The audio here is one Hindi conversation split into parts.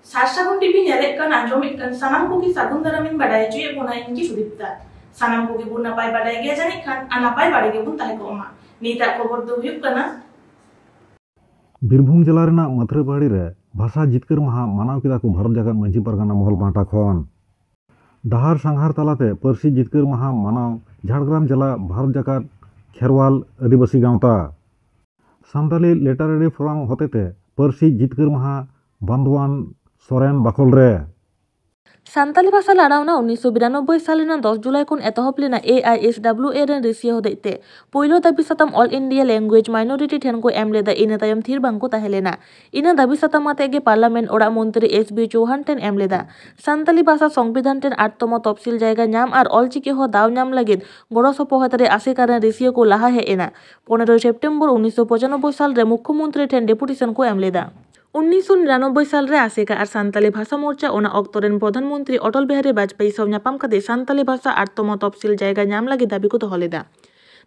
सारसागुन टीवी नेलेट कान आंजोमित कान सानाम को की सागुन दारामिन बाडाय जुए बोना इनकी सुदीप्ता सानाम को की बुन नापाय बाडाय गया जाने खान अनापाय बाड़े के बुन ताहे को ओमा नीता खबर दो हुयुक कना बीरभूम जिला रेना मथुराबाड़ी रे भाषा जितकर महा मानाव किदा को भारत जागत मंझी परगना महल पाटा खन डाहार सांघार तलाते परसी जितकर महा मानाव झाड़ग्राम जिला भारत जागत खेरवाल आदिवासी गांवता सानताली लिटरेरी फोरम होतेते परसी जितकर महा बांधवान सोरेन बाखल रे सानताली भाषा लाड़ावना 1992 साल 10 जुलाई को एतहब लेना AISWA रेन रिसिया होदेते पोइलो दाबी सतम ऑल इंडिया लैंग्वेज माइनॉरिटी ठेन को एम लेदा इना तायम थीर बांको ताहेलेना इना दाबी सतम आते गे पार्लियामेंट ओड़ा मंत्री SB चौहान ठेन एम लेदा सानताली भाषा संविधान ठेन 8तम तफसिल जायगा नाम और ऑलचिकी हो दाव नाम लगिद गड़ो सपोहत रे आसिका रेन रिसिया को लाहा हे एना 15 सेप्टेम्बर 1995 साल रे मुख्यमंत्री ठेन डेपुटेशन को एम लेदा 1999 साल रे आसेका और सानताली भाषा मोर्चा ओना अक्तरेन प्रधानमंत्री अटल बिहारी वाजपेयी सौ नापाम कदे सानताली भाषा 8तम तफसिल जायगा नाम लगे दाबी को दोहलेदा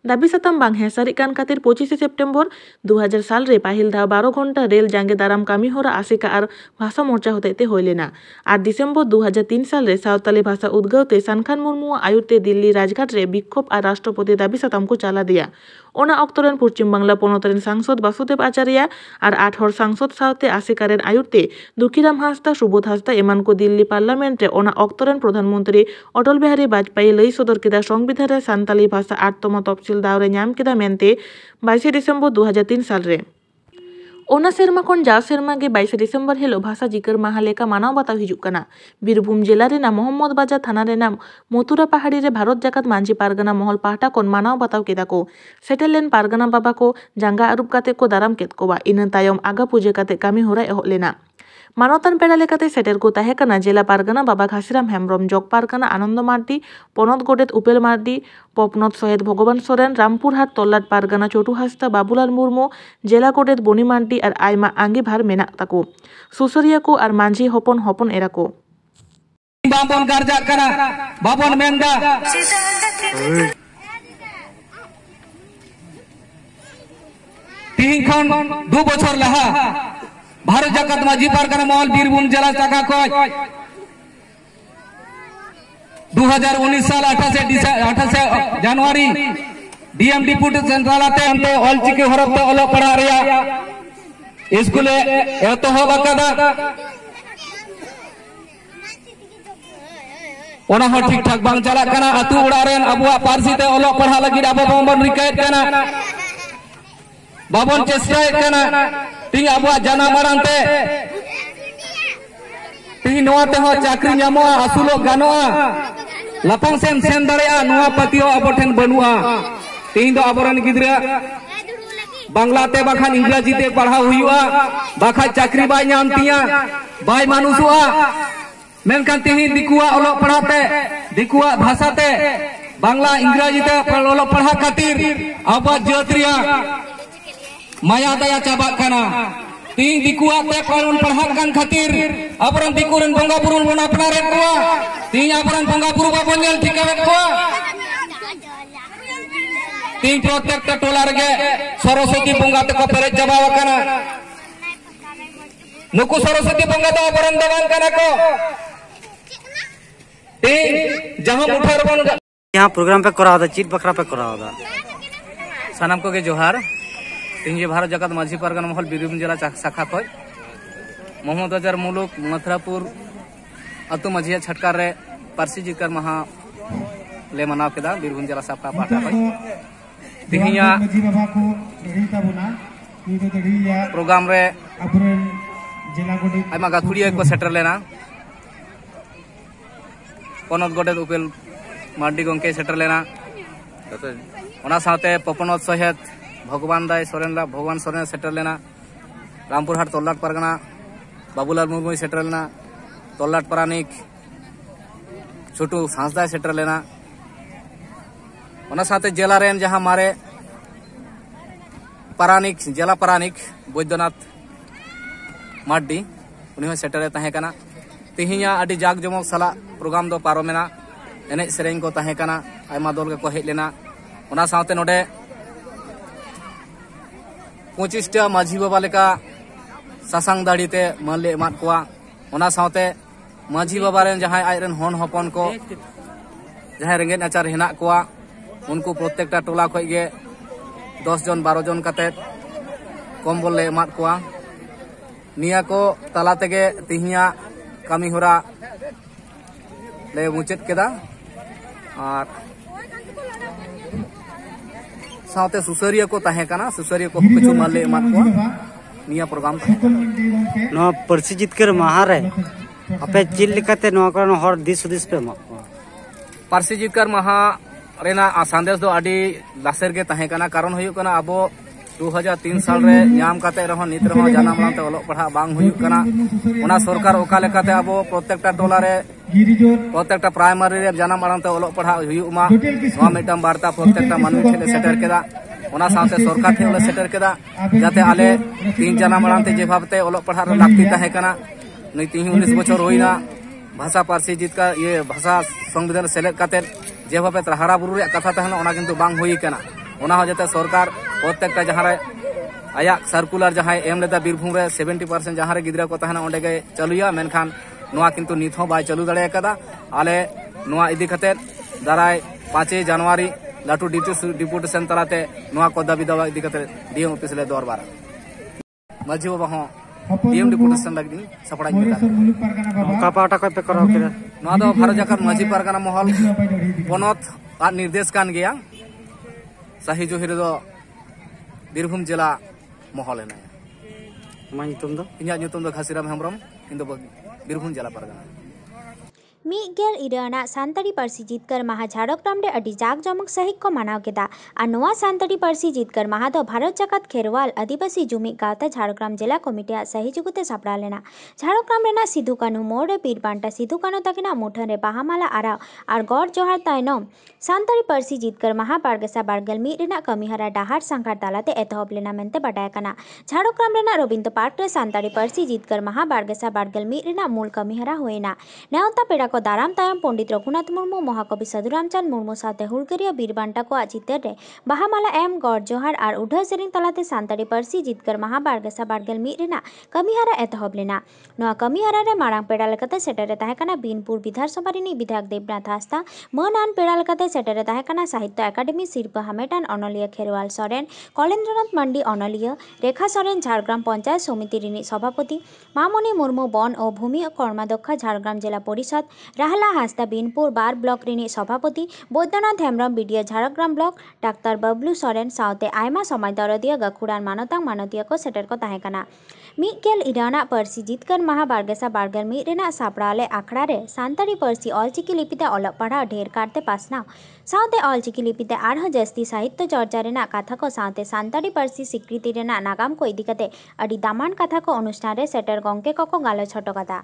दाबी सतम बांग हेसारी कान खातिर 25 सेप्टेम्बर 2000 साल रे पाहिल धा 12 घंटा रेल जांगे दाराम कामी होरा आसेका और भाषा मोर्चा होते होइलेना और दिसंबर 2003 साल रे सावताली भाषा उद्गवते सानखान मुर्मू आयुरते दिल्ली राजघाट रे विक्षोभ और राष्ट्रपति दाबी सतम को चाला दिया ओना अक्तरेन पश्चिम बांगला पनतरेन सांसद वासुदेव आचार्य और 8 हर सांसद सावते आसेकारेन आयुरते दुखीराम हांसदा सुबोध हांसदा एमान को दिल्ली पार्लियामेंट रे ओना अक्तरेन प्रधानमंत्री अटल बिहारी वाजपेयी लई सदर केदा संविधान रे सानताली भाषा 8तम तफसिल दावरे नाम केदा मेनते 22 दिसंबर 2003 साल रे ओना सेरमा खन जाव सेरमा गे 22 दिसंबर हेलो भाषा जिकर माहा लेका मानाव बताव हिजुक कना बीरभूम जिला रेना मोहम्मद बाजार थाना रेना मथुरा पहाड़ी रे भारत जाकत मांझी पारगना महल पाहटा कोन मानाव बताव केदा को सेटेलेन पारगना बाबा को जांगा आरुप काते को दाराम केत कोबा इना तायम आगा पूजे काते कामी होरा एहब लेना मानवतान पेड़ा लेकाते सेटेर को ताहे कना जिला पारगना बाबा घासीराम हेम्ब्रम जग पारगना आनंद मार्डी पनत गोडेत उपेल मार्डी पपनत सहेद भगवान सोरेन रामपुरहाट तल्लाट पारगना चटू हांसदा बाबुलाल मुर्मू जिला गोडेत बनी मार्डी और आयमा आंगी भार मेना ताको सुसरिया को और मांझी हपन हपन एरा को बाबन गारजा कना बाबन मेंदा तीन खन 2 बछर लहा भारत जाकत माझी पारगना महल बीरभूम जिला चाका को 2019 साल 28 जनवरी डीएम डिप्यूटी सेंट्रल आते अंते ऑलचिकी हरफ ते ओलो पढ़ा रिया स्कूल एतहब अकादा ओना हो ठीक ठाक बांग चला कना अतु उड़ा रेन अबुआ पारसी ते ओलो पढ़ा लगी अब बन रिकायत कना बाबन चेष्टा कना तीन अबुआ जाना मारांते तीन नोते हो चाकरी नामोआ असुलो गानोआ लपंग सेन दाड़ेया नोआ पतियो अबोठेन बनुआ तीन दो अबरन गिद्रा बांग्लाते बाखान इंग्रजी ते पढ़ाव हुआ बाखा चाकरी बाय नामतिया बाय मानुसुआ मेनखान तीन दिकुआ ओलो पढ़ाते दिकुआ भाषाते बांग्ला इंग्रजी ते ओलो पढ़ा खातिर अबा जतरिया माया दया चाबा कना तीन दिकुआ ते कानून पढ़ा कान खातिर अपरन दिकुरन बंगा बुरुन बन अपना रे को तीन अपरन बंगा बुरु बाबन नेल ठिकावे को तीन प्रत्येक टोला रे सरस्वती बंगा ते को पेरे चाबा कना नुकु सरस्वती बंगा तो अपरन दवान कना को तीन जहां मुठर बन यहां प्रोग्राम पे करा होता चीट बकरा पे करा होता सनम को के जोहार तीन भारत जाकत माझी पारगना महल बीरभूम जिला शाखा को मोहम्मद बाजार मुलुक मथुरापुर अतु माझिया छटकार रे पारसी जिकर महा ले मनाव केदा बीरभूम जिला शाखा पाटा को तिहिया प्रोग्राम रे आयमा गाखुड़िया को सेटर लेना पनत गोडेत उपेल मार्डी गंके सेटर लेना ओना साथे पपनत सहेद भगवान दाय सोरेन भगवान सोरेन सेटर लेना रामपुरहाट तल्लाट पारगना बाबूलाल मुर्मू सेटर लेना तल्लाट पारानिक छोटू हांसदा सेटर लेना ओना साथे जिला रेन जहां मारे पारानिक जिला पारानिक बैद्यनाथ मार्डी उनी हो सेटर ताहे कना तिहिया अडी जाग जमक साला प्रोग्राम दो पारोमेना एने सेरेंग को ताहे कना आयमा दल को हेज लेना ओना साथे नोडे 25 माझी बाबा लेका सासांग दाड़ीते मानले एमाद कोआ ओना साथे माझी बाबा रेन जहां आयरन होन हपन को जहां रेंगेज नाचार हेना कोआ उनको प्रत्येकटा टोला खय गे 10 जन 12 जन काते कम्बल ले एमात कोआ निया को तला तेगे तिहिया कमी होरा ले मुचेत केदा और साथे सुसरिया को ताहे काना सुसरिया को कुछ माले एमात कोआ निया प्रोग्राम नो परसी जितकर महारे अपे चिल लिकाते नो करन हर दिस दिस पे मा पारसी जितकर महा रेना संदेश दो आडी लासेर गे ताहे काना कारण हुयु काना अबो 2003 साल रे नाम काते रहो नित रहो जानाम लानते ओलो पढ़ा बांग हुयु काना ओना सरकार ओका लेकाते अबो प्रत्येकटा टोला रे प्रत्येकटा प्राइमरी रे जानाम लानते ओलो पढ़ा हुयु मा वा मिटम वार्ता प्रत्येकटा मानवी ठेले सेटर केदा ओना साथे सरकार ठेले सेटर केदा जाते आले 3 जानाम लानते जे भाबते ओलो पढ़ा रे लागती ताहे काना नै 19 बछर होइना भाषा पारसी जितका ये भाषा संविधान सेलेक्ट काते जे भाबे हारा बुरु रे कथा तहना ओना किंतु बांग हुई काना ओना हो जाते सरकार प्रत्येकटा जहां रे आया सर्कुलर जहां एम लेदा बीरभूम रे 70% जहां रे गिदरा को तहना ओंडे गे चलुया मेनखान नोआ किंतु निथ हो बाय चलु दड़े कदा आले नोआ इदी खते दाराय 5 जनवरी लाटू डिपुटेशन तलाते नोआ को दाबी दावा इदी खते डीएम ऑफिस ले दरबार माझी बाबा हो डीएम डिपुटेशन लगदी सपड़ा का पाटा को पे कराव केदा नोआ दो भारत जाकर माझी परगना महल पनत आ निर्देश कान गया सही जो हिरे दो बीरभूम जिला महल है मा नितुम दो घासीराम हेम्ब्रम इन दो बीरभूम जिला परगना ᱢᱤᱫᱜᱮᱞ ᱤᱨᱟᱹᱞ ᱥᱟᱱᱛᱟᱲᱤ ᱯᱟᱹᱨᱥᱤ ᱡᱤᱛᱠᱟᱹᱨ ᱢᱟᱦᱟ ᱡᱷᱟᱲᱜᱨᱟᱢ ᱨᱮ ᱟᱹᱰᱤ ᱡᱟᱠ ᱡᱚᱢᱚᱠ ᱥᱟᱹᱦᱤᱡ ᱠᱚ ᱢᱟᱱᱟᱣ ᱠᱮᱫᱟ ᱟᱨ ᱱᱚᱣᱟ ᱥᱟᱱᱛᱟᱲᱤ ᱯᱟᱹᱨᱥᱤ ᱡᱤᱛᱠᱟᱹᱨ ᱢᱟᱦᱟ ᱫᱚ ᱵᱷᱟᱨᱚᱛ ᱡᱟᱠᱟᱛ ᱠᱷᱮᱨᱣᱟᱞ ᱟᱹᱫᱤᱵᱟᱹᱥᱤ ᱡᱩᱢᱤᱫ ᱜᱟᱶᱛᱟ ᱡᱷᱟᱲᱜᱨᱟᱢ ᱡᱮᱞᱟ ᱠᱚᱢᱤᱴᱤᱭᱟᱜ ᱥᱚᱦᱚᱡᱳᱜᱤᱛᱟ ᱥᱟᱯᱲᱟᱣ ᱞᱮᱱᱟ ᱡᱷᱟᱲᱜᱨᱟᱢ ᱨᱮᱱᱟᱜ ᱥᱤᱫᱷᱩ ᱠᱟᱹᱱᱦᱩ ᱢᱳᱲ ᱨᱮ ᱵᱤᱨ ᱵᱟᱱᱴᱟ ᱥᱤᱫᱷᱩ ᱠᱟᱹᱱᱦᱩ ᱛᱟᱹᱠᱤᱱᱟᱜ ᱢᱩᱴᱷᱟᱹᱱ ᱨᱮ ᱵᱟᱦᱟ ᱢᱟᱞᱟ ᱟᱨᱟᱣ ᱟᱨ ᱜᱚᱰ ᱡᱚᱦᱟᱨ ᱛᱟᱭᱱᱚᱢ ᱥᱟᱱᱛᱟᱲᱤ ᱯᱟᱹᱨᱥᱤ ᱡᱤᱛᱠᱟᱹᱨ ᱢᱟᱦᱟ 2021 ᱨᱮᱱᱟᱜ ᱠᱟᱹᱢᱤᱦᱚᱨᱟ ᱰᱟᱦᱟᱨ ᱥᱟᱸᱜᱷᱟᱨ ᱛᱟᱞᱟᱛᱮ ᱮᱛᱚᱦᱚᱵ ᱞᱮᱱᱟ ᱢᱮᱱᱛᱮ ᱵᱟᱰᱟᱭ ᱟᱠᱟᱱᱟ ᱡᱷᱟᱲᱜᱨᱟᱢ ᱨᱮᱱᱟᱜ ᱨᱚᱵᱤᱱᱫᱨᱚ ᱯᱟᱨᱠ ᱨᱮ ᱥᱟᱱᱛᱟᱲᱤ ᱯᱟᱹᱨᱥᱤ ᱡᱤᱛᱠᱟᱹᱨ ᱢᱟᱦᱟ 2021 ᱨᱮᱱᱟᱜ ᱢᱩᱞ ᱠᱟᱹᱢᱤᱦᱚᱨᱟ ᱦᱩᱭᱮᱱᱟ ᱱᱮᱣᱛᱟ ᱯᱮᱲᱟ ᱠᱚ ᱫᱟᱨᱟᱢ ᱛᱟᱭᱚᱢ ᱯᱚᱸᱰᱤᱛ ᱨᱚᱜᱷᱩᱱᱟᱛᱷ ᱢᱩᱨᱢᱩ ᱢᱚᱦᱟᱠᱚᱵᱤ ᱥᱟᱹᱫᱷᱩ ᱨᱟᱢᱪᱟᱸᱫᱽ ᱢᱩᱨᱢᱩ ᱥᱟᱶᱛᱮ ᱦᱩᱞᱜᱟᱹᱨᱤᱭᱟᱹ ᱵᱤᱨ ᱵᱟᱱᱴᱟ ᱠᱚᱣᱟᱜ ᱪᱤᱛᱟᱹᱨ ᱨᱮ ᱵᱟᱦᱟ ᱢᱟᱞᱟ ᱮᱢ ᱜᱚᱰ ᱡᱚᱦᱟᱨ ᱟᱨ ᱩᱰᱷᱟᱹᱣ ᱥᱮᱨᱮᱧ ᱛᱟᱞᱟᱛᱮ ᱥᱟᱱᱛᱟᱲᱤ ᱯᱟᱹᱨᱥᱤ ᱡᱤᱛᱠᱟᱹᱨ ᱢᱟᱦᱟ 2021 ᱨᱮᱱᱟᱜ ᱠᱟᱹᱢᱤᱦᱚᱨᱟ ᱮᱛᱚᱦᱚᱵ ᱞᱮᱱᱟ ᱱᱚᱣᱟ ᱠᱟᱹᱢᱤᱦᱚᱨᱟ ᱨᱮ ᱢᱟᱲᱟᱝ ᱯᱮᱲᱟ ᱞᱮᱠᱟᱛᱮ ᱥᱮᱴᱮᱨ ᱨᱮ ᱛᱟᱦᱮᱸ ᱠᱟᱱᱟ ᱵᱤᱱᱯᱩᱨ ᱵᱤᱫᱷᱟᱱᱥᱚᱵᱷᱟ ᱨᱤᱱᱤᱡ ᱵᱤᱫᱷᱟᱭᱚᱠ ᱫᱮᱵᱽᱱᱟᱛᱷ ᱦᱟᱸᱥᱫᱟ ᱢᱟᱹᱱᱟᱱ ᱯᱮᱲᱟ ᱞᱮᱠᱟᱛᱮ ᱥᱮᱴᱮᱨ ᱨᱮ ᱛᱟᱦᱮᱸ ᱠᱟᱱᱟ ᱥᱟᱦᱤᱛᱛᱚ ᱮᱠᱟᱰᱮᱢᱤ ᱥᱤᱨᱯᱟᱹ ᱦᱟᱢᱮᱴᱟᱱ ᱚᱱᱚᱞᱤᱭᱟᱹ ᱠᱷᱮᱨᱣᱟᱞ ᱥᱚᱨᱮᱱ ᱠᱚᱞᱮᱱᱫᱨᱚᱱᱟᱛᱷ ᱢᱟᱱᱰᱤ ᱚᱱᱚᱞᱤᱭᱟᱹ ᱨᱮᱠᱷᱟ ᱥᱚᱨᱮᱱ ᱡᱷᱟᱲᱜᱨᱟᱢ ᱯᱚᱧᱪᱟᱭᱮᱛ ᱥᱚᱢᱤᱛᱤ ᱨᱤᱱᱤᱡ ᱥᱚᱵᱷᱟᱯᱚᱛᱤ ᱢᱟᱢᱚᱱᱤ ᱢᱩᱨᱢᱩ ᱵᱚᱱ ও ভূমি কর্মাধ্যক্ষ ঝাড়গ্রাম জেলা পরিষদ রাহলা হাঁসদা বিনপুর 12 ব্লক রিনিজ সভাপতি Baidyanath Hembram BDO Jhargram block doctor Bablu Soren সাউতে আয়মা সমাজ দরদিয়া গাখুড়ান মানতাং মানতীয় को सेटर को ताहें कना ᱢᱤᱫᱜᱮᱞ ᱤᱨᱟᱹᱞ ᱯᱟᱹᱨᱥᱤ ᱡᱤᱛᱠᱟᱹᱨ ᱢᱟᱦᱟ 2021 ᱨᱮᱱᱟᱜ ᱥᱟᱯᱲᱟᱣ ᱞᱮ ᱟᱠᱷᱲᱟ ᱨᱮ ᱥᱟᱱᱛᱟᱲᱤ ᱯᱟᱹᱨᱥᱤ ᱚᱞᱪᱤᱠᱤ ᱞᱤᱯᱤᱛᱮ ᱚᱞᱚᱜ ᱯᱟᱲᱦᱟᱣ ᱰᱷᱮᱨ ᱠᱟᱨᱛᱮ ᱯᱟᱥᱱᱟᱣ साउते ऑलचिकी लिपिते आरह जस्ती साहित्य चर्चा रेना कथा को साउते सानताड़ी पार्सी स्वीकृति रेना नागाम को इदी कते अडी दामान कथा को अनुष्ठान रे सेटर गंके को गालोच हटो कदा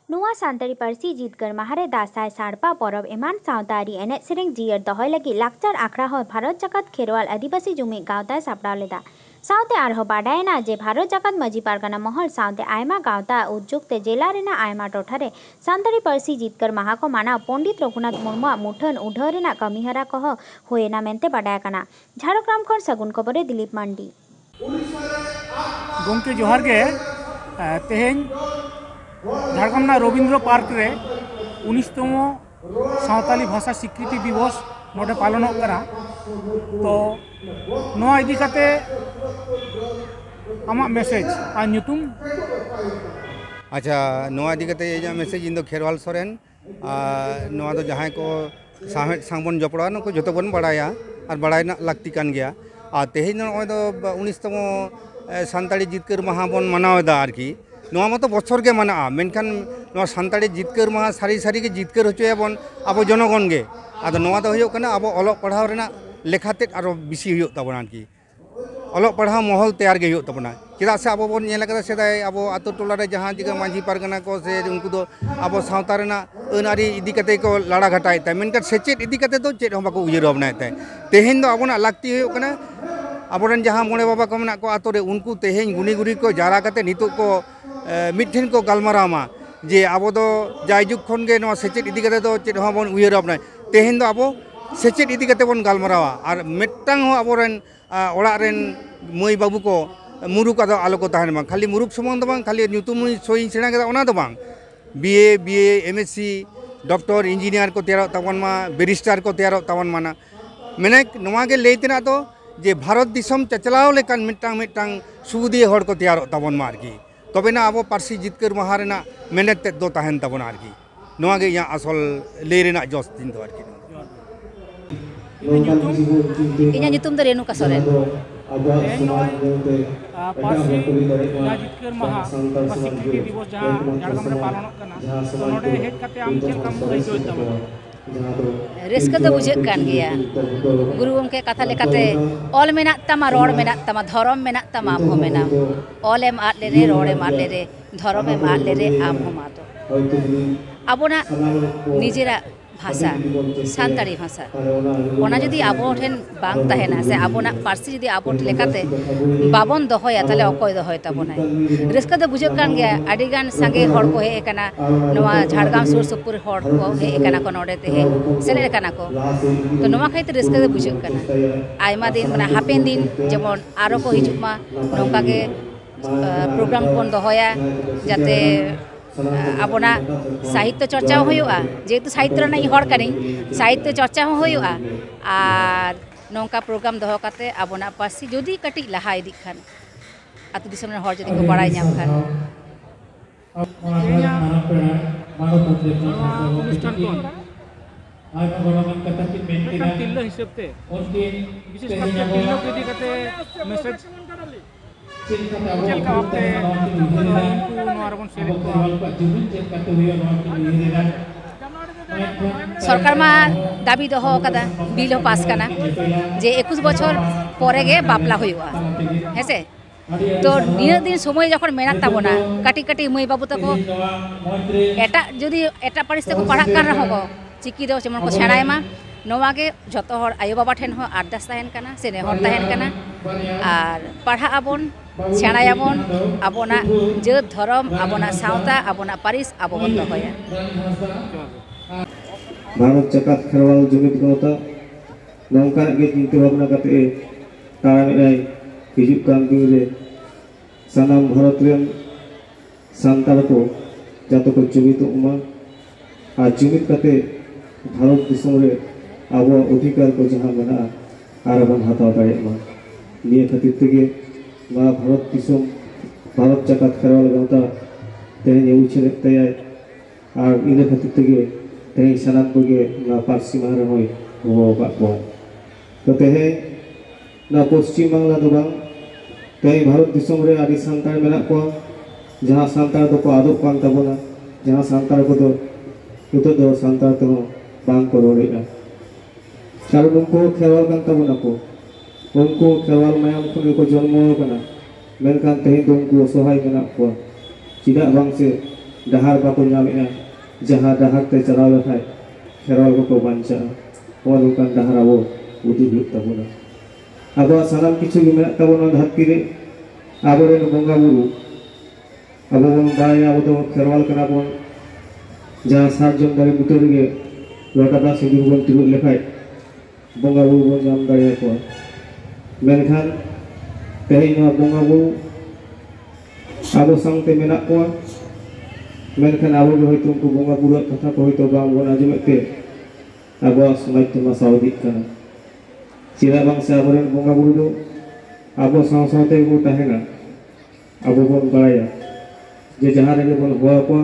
नुआ सानताड़ी पार्सी जीतकर माहारे दासाय साड़पा परब एमान सावतारी एने सेरेंग जियर दहय लगी लाक्चर आखड़ा हो भारत जगत खेरवाल आदिवासी जुमिद गावता सापड़ाव लेदा साउते आरहो बाडायना जे भारत जगत मजी पारगाना महल साउते आयमा गावता उद्युक्ते जिला रेना आयमा टोठारे सानताड़ी पार्सी जीतकर माहा को माना पंडित रघुनाथ मुर्मु मुठन उढाव रेना कमिहरा को होयना मेनते बाडाय काना झारग्राम खन सगुन खबरे दिलीप मांडी गोंके जोहार गे तेहेन झारग्राम रवींद्र पार्क रे 19तम सावताली भाषा स्वीकृति दिवस नोडे पालन करा तो नोआ इदी काते आमा मेसेज आ ᱧᱩᱛᱩᱢ अच्छा नोआ इदी काते ये मेसेज इन दो खेरवाल सोरेन नोआ दो जहां को साहेब सांबन जपड़ा नको जतो बन बड़ाया और बड़ाई ना लगती कान गया आ तेहेन नोय दो 19तम सानताड़ी जीतकर माहा बन मनावदा आरकी नोआ मतो बछर के मना मेनखान नोआ सानताड़ी जीतकर माहा सारी सारी के जीतकर होचोयाबन आबो जनगण गे आदो नोआ दो होयो कना आबो अलग पढ़ाव रेना लेखाते आरो बिसी होयो तबना आरकी अलग पढ़ाव महल तैयार गे होयो तबना चेदा से आबो बन नेला कदा सेदाय आबो आतो टोला रे जहां जिगा मांझी पारगाना को से उनको दो आबो सावता रेना अनारी इदी कते को लाड़ा घटाय ता मेनका सेचेत इदी कते दो चेद हम बाको उयर भावनाय ता तेहेन दो आबोना लागती होयो कना आबोरन जहां मोणे बाबा को मना को आतो रे उनको तेहेन गुनी गुरी को जारा कते नितो को मिठेन को गालमारामा जे आबो दो जायजुग खन गे नो सेचेत इदी कते दो चेद हम बन उयर भावनाय तेहेन दो आबो सेचेत इदी कते बन गालमारावा और मेट्टांग हो आबोरन ओड़ा रेन मई बाबू को मुरुक आदो आलो को ताहन बांग खाली मुरुक समन दो बांग खाली ᱧᱩᱛᱩᱢ सई सेणा केदा ओना दो बांग BA MSc डॉक्टर इंजीनियर को तैयार तबन मा बैरिस्टर को तैयार तबन माना मैंने नवा के लेते ना तो जे भारत दिसम चचलाव लेकान मिटांग मिटांग सुबुदी हड़ को तैयार तबन मा आरकी तबे ना अब पार्सी जितकर माहा रेना मेहनत ते दो तहन तबन आरकी नवा के यहाँ असल ले रेना जोश दिन दो आरकी इन्हें nyutum dari Renuka Soren Parsi जितकर महा सिक्योरिटी दिवस जहाँ झारखंड में पालन करना तो नोडे हेड करते आम चेल काम मुझे जोड़ तब रिस्क तो बुझे कान गया गुरु उनके कथा लेकाते ऑल मेना तमा रोड मेना तमा धर्म मेना तमा आम हो मेना ऑल एम आट ले रे रोड एम आट ले रे धर्म एम आट ले रे आम हो मातो अब ना निजेरा भाषा सानताड़ी भाषा ओना जुदी आबो ठेन बांग तहेना से आबोना पार्सी जुदी आबो लेकाते बाबन दोहया ताले अकय दोहय ताबोना रिस्क दो बुझे कान गया आडिगान संगे हड़ को हे एकाना नवा झाड़गाम सुर सुपुर हड़ को हे एकाना को नोडे ते हे सेले एकाना को तो नवा खाइते रिस्क दो बुझे काना आयमा दिन माने हापेन दिन जेमन आरो को हिजुमा नोंका के प्रोग्राम कोन दोहया जाते आबोना साहित्य चर्चा होयुआ जेतु साहित्य ना हड़ कानी साहित्य चर्चा होयुआ आर नोंका प्रोग्राम दोहो काते आबोना पार्सी जदि कटी लहा इदि खान आतु दिसम रे हड़ जदि को बड़ाय नाम खान अनुष्ठान को तिल्ला हिसाब ते विशेष करके तिल्ला को इदि काते मैसेज चलका आपते सरकार मा दाबी दोहो कदा बिल पास करना जे 21 बछर परे गे बापला हुआ हेसे तो निना दिन समय जखन मेना ताबोना काटी काटी मई बाबू तको एटा जदि एटा पारिस तको पढ़ा कर रहबो चिकी दो जेमन को सेणाय मा नवा के जतो हर आयो बाबा ठेन हो आरदास तहन कना से नेहर तहन कना आर पढ़ा आबोन सेणायाबोन आबोना जात धर्म आबोना सावता आबोना पारिस आबोन दोहया भारत जाकात खेरवाल जुमिद गौता नौका के चिंता भावना करते तारामिराय हिजुक कान दिन रे सानाम भारत रेन सांतार को जातो को जुमिद उमा आ जुमिद करते भारत दिसम रे आबो अधिकार को जहां मेना आरबन हाताव दाड़ेमा निये खातिर तेगे मा भारत दिसम भारत जाकात खेरवाल गौता तेने उछले तयाय आर इने खातिर तेगे तेहे सानाम बगे ना पार्सी मारे होय हो बाको तो तेहे ना पश्चिम बांग्ला दो बांग तेहे भारत दिसम रे आदि सांतार मेना को जहां सांतार दो को आदब कान ताबोना जहां सांतार को दो नितो दो सांतार तो बांग को रोडेगा चारो उनको खेरवाल कान ताबोना को उनको खेरवाल मायाम को जन्म कना मेनखान तेहे दो उनको सहाय मेना को चिदा बांग से डहार बाको नामेना जहाँ डहार ते चलाव लखाय खेरवाल को बांचा ओनुकान डहार आवो उदी हुई ताबोना अब सानाम किछु मेना ताबोना धरती रे आबोरे बंगा बुरु अब बन बाय अब तो खेरवाल कना बन जहाँ सात जन दारे बुटे रे लोटादा सिंदूर बन तिरु लेखाय बंगा बुरु बन जाम दारे को मेनखान तेहे नो बंगा बुरु आबो संगते मेना को मेनखान आबो के होयतो उनको बंगा बुरु कथा को होयतो बांग बन आजमेते आबो समाज ते मासावदी कना चिरा बांग से आबोरेन बंगा बुरु दो आबो साव सावते को तहेना आबो बन बाया जे जहां रे बन होआ को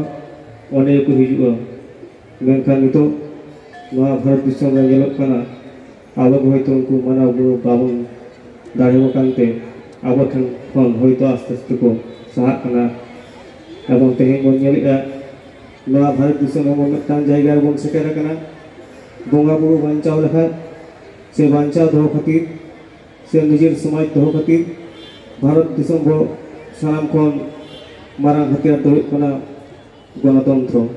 ओने को हिजुआ मेनखान नितो नवा भारत दिसम रे गेलक कना आबो के होयतो उनको मना बुरु बाबन दाड़ेबो कानते आबो ठन खन होयतो आस्ते आस्ते को सहा कना एवं तेहे बन नेलिया नवा भारत दिसम में मिदटान जायगा रे बन सेटेर कना बंगा बुरु बांचाव लेखा से बांचाव दो खातिर से निजेर समाज दो खातिर भारत दिसम बो सानाम खन मारां हथियार दो कना गणतंत्र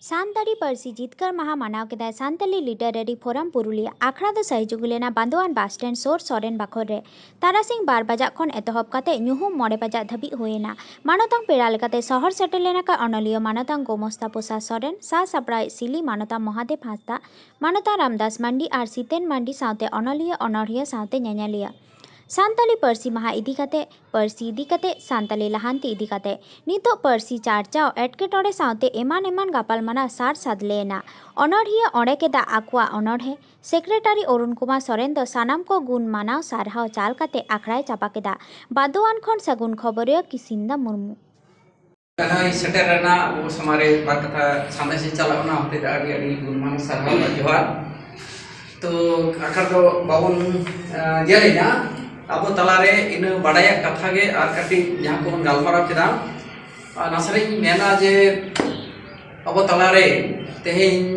सानताड़ी पार्सी जितकर माहा मानाव केदा सानताली लिटरेरी फोरम पुरुलिया आखड़ा दो सहयोग लेना बांदोवान बस स्टैंड सोर सोरेन बाखर रे तारासिंग 12 बजा खन एतहब काते ᱧᱩᱦᱩᱢ 9 बजा धाबी होएना मानतांग पेड़ा लेकाते शहर सेटल लेना का अनलियो मानतांग गोमस्ता पोसा सोरेन सा सप्राय सिली मानता महादेव हासदा मानता रामदास मांडी आर सीतेन मांडी साथे अनलियो अनढ़िया साथे ᱧᱮᱧᱮᱞᱤᱭᱟ सान्ताली पार्सी महा इदी काते पार्सी इदी काते सान्ताली लाहान्ती इदी काते नितो पार्सी चार्चाव एटकेटोड़े सावते एमान एमान गापालमारा सार सादलेना अनड़िया ओंडे केदा आकुआ अनड़हे सेक्रेटारी अरुण कुमार सोरेन दो सानाम को गुण मानाव सारहाव चाल काते आखड़ाय चापा केदा बादुआन खन सागुन खबरिया किसिंदा मुर्मू सेटेरना वो समारे बात कथा सामने से चला ना होते आगे आगे गुणमान सारहाव जोहार तो आखर दो बाबन जेलेना अब तलारे इन बड़ाया कथा गे और कटी जहाँ को गलमारा केदा नासरे मेना जे अब तलारे तेहेन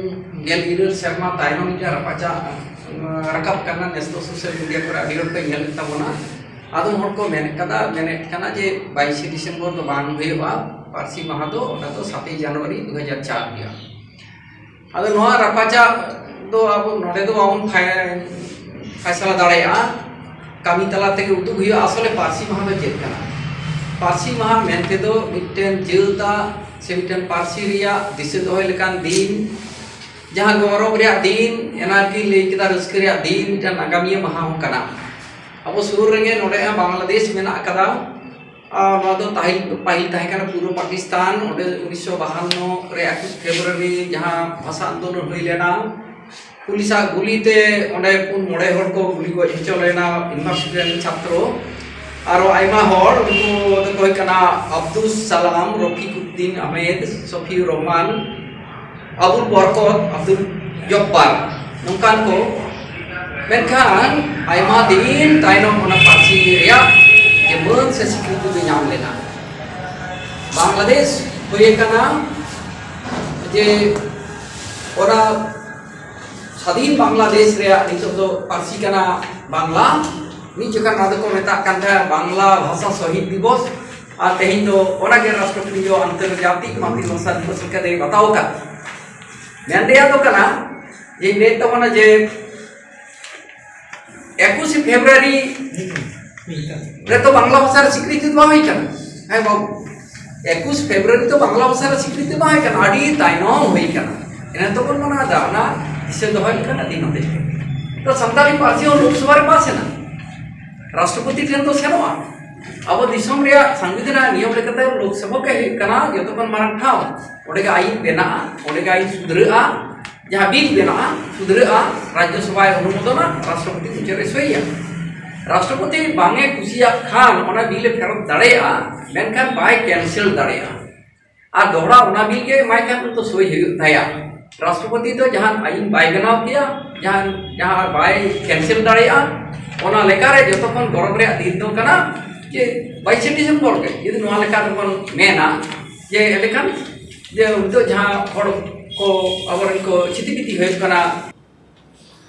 गेल इरल शर्मा तायनो मिटा रपाचा रकब करना नेस्तो सोशल मीडिया पर अडियो पे गेल तबना आदम हर को मेने कना जे 22 दिसंबर तो बांग हुआ पारसी माह दो ओना तो 7 जनवरी 2004 गया आदो नोआ रपाचा दो अब नोडे दो आउन फैसला दाड़ेया कमी तला तेगे उदुग हुआ आसले पारसी माह दो चेक कना पारसी माह मेनते दो मिटन जेउता से मिटन पारसी रिया दिसे दोय लेकान दिन जहाँ गौरव रिया दिन एनाकी लेकिदा रस्क रिया दिन मिटन आगामी माह कना अब सुर रेंगे नोडे बांग्लादेश मेना कदा पाहिल तहकना पूर्व पाकिस्तान 1952 रे 21 फेब्रुआरी जहाँ भाषा आंदोलन हुई लेना पुलिस गुलीते पुन मोड़े हर को गुली को हेचो लेना यूनिवर्सिटी छात्रों और आयमा हर उनको कोई कना अब्दुल सलाम रफीकुद्दीन अहमेद सफीउर रहमान अबुल बरकत अब्दुल जब्बार नौकान को मेनखान आयमा दिन तायनम ओना पार्सी रिया जेमन से स्वीकृति दो नाम लेना बांग्लादेश हुए कना जे ओरा स्वाधीन बांग्लादेश रे नितो तो पार्सी कना बांग्ला नि जखन नाद को मेता कांधा बांग्ला भाषा शहीद दिवस आ तेहिन दो ओना के राष्ट्रपति जो अंतर्जातीय मातृभाषा दिवस के बताओ का मेंदेया तो कना ये ने तो मना जे 21 फेब्रुआरी रे तो बांग्ला भाषा स्वीकृति तो होई कना है बाबू 21 फेब्रुआरी तो बांग्ला भाषा स्वीकृति तो है कना आडी ताइनो होई कना एना तो कोन मना दाना इसे दोहन करना दिन होते तो संताली पार्सी और लोकसभा रे पास है ना राष्ट्रपति ठेन तो सेनवा अब दिसम रे संविधान नियम लेकते लोकसभा के कना जतो पण मारन ठाव ओडे आईन बेना ओडे आईन सुधरआ जहां बिल बेना सुधरआ राज्यसभा अनुमोदन राष्ट्रपति उचरे सोइया राष्ट्रपति बांगे कुसिया खान ओना बिल फेरत दाड़ेया मेनखान बाय कैंसिल दाड़ेया आ दोहरा ओना बिल के माय खान तो सोई हुई थाया राष्ट्रपति तो जहां आईन बाय बनाव किया जहां बाय कैंसिल दाड़ेया ओना लेकारे जतोखन गौरव रे दिन दो कना जे 22 दिसंबर के यदि नोआ लेका कोन मेना जे लेकान जे उदो जहां हड़ को अवर को चितिपिति होय कना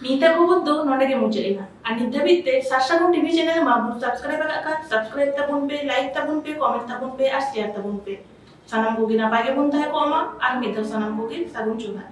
नीता को बुद्दो नोडे के मुचेना आ निधा बिते सासागुन टीवी चैनल मा सब्सक्राइब का सब्सक्राइब तबुन पे लाइक तबुन पे कमेंट तबुन पे और शेयर तबुन पे सानाम को गिना पागे बुन थाहे को अमा और मिदा सानाम को गे सागुन चुना